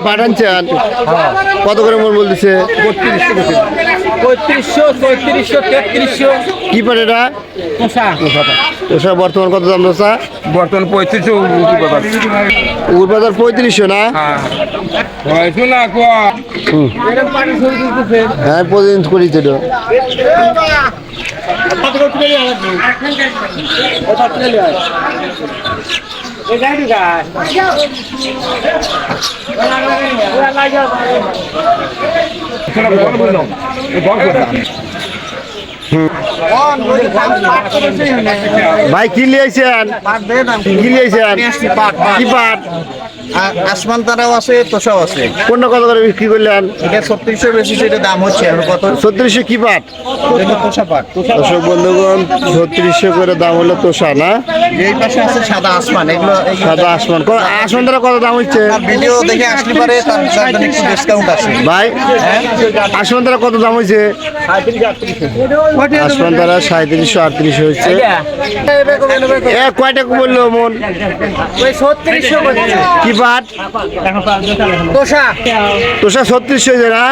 পাঠানছেন কত করে মন বলতেছে? 3500 3300 কি পারে এটা? ওসা বর্তমান কত দাম দোসা? বর্তমান 3500 উড়বাজার 3500 না? হ্যাঁ প্রতিদিন করি তো ভাই কি লিয়েছেন? কি লিয়েছেন? কি পাট? আসমান তারাও আছে, তোষাও আছে। কোনটা কত করে বিক্রি করলেন? এটা 3600 বেশি, এটা দাম হচ্ছে এখন কত? 3600 কি পাট? এটা তোষা পাট। দর্শক বন্ধুগণ 3600 করে দাম হলো তোষা না? এই পাশে আছে সাদা আসমান, এগুলো সাদা আসমান আসমান দ্বারা কত দাম হচ্ছে? ভিডিও দেখে আসলে পারে তার জন্য একটু ডিসকাউন্ট আছে ভাই আসমান দ্বারা কত দাম হয়েছে? আসমান দ্বারা 3700 3800 হচ্ছে। কয়টা বললো মন? কি পাট? তোষা 3600 হয়েছে না?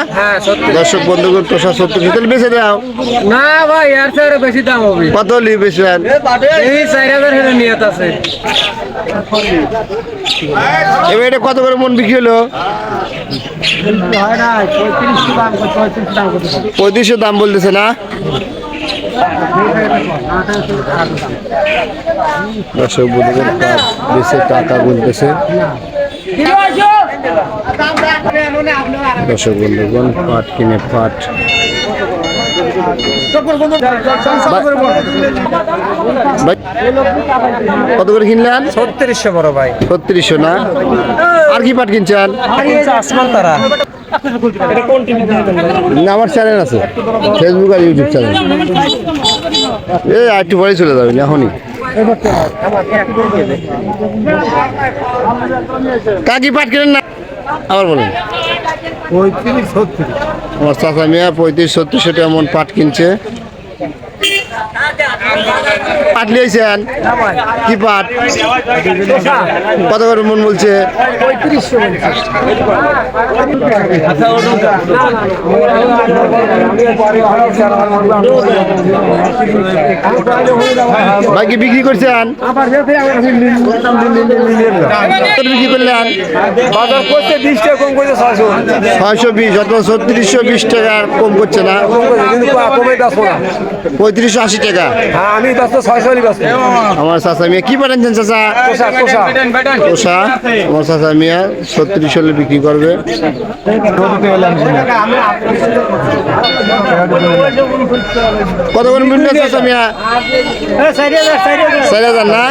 দর্শক বন্ধুগণ তোষা 3600 তাহলে বেঁচে দাও না ভাই, এর চেয়ে আরো বেশি দাম হবে। কত লি বেচবেন? এই 4000 এর নিয়ত আছে। এবার এটা কত করে মন বিক্রি হলো? 3500 দাম বলতেছে না? দর্শক বন্ধুগণ বেশি টাকা গুনতেছে। দর্শক বন্ধুগণ পাট কিনে পাট কত করে কিনলেন? 3600 বড় ভাই। 3600 না? আর কি পাট কিনছেন? আসমান তারা। না আমার চ্যানেল আছে, ফেসবুক আর ইউটিউব চ্যানেল। এই একটু পরে চলে যাবেন এখনই। কাকি পাট কিনেন না? আবার বলেন। আমার চাচা মিয়া 35-36 টাকা মন পাট কিনছে। পাট লিয়েছেন? কি পাট? কত করে মন বলছে? ভাই কি বিক্রি করছেন? বিক্রি করলেন? 620 অত 3620 টাকা কম করছে না? 3580 টাকা। আমি 600 আমার চাচা মিয়া কি পাঠাচ্ছেন চাচা? তোষা আমার চাচা মিয়া 3600 বিক্রি করবে। কত করে মিলবে চাচা মিয়া? 4000 না?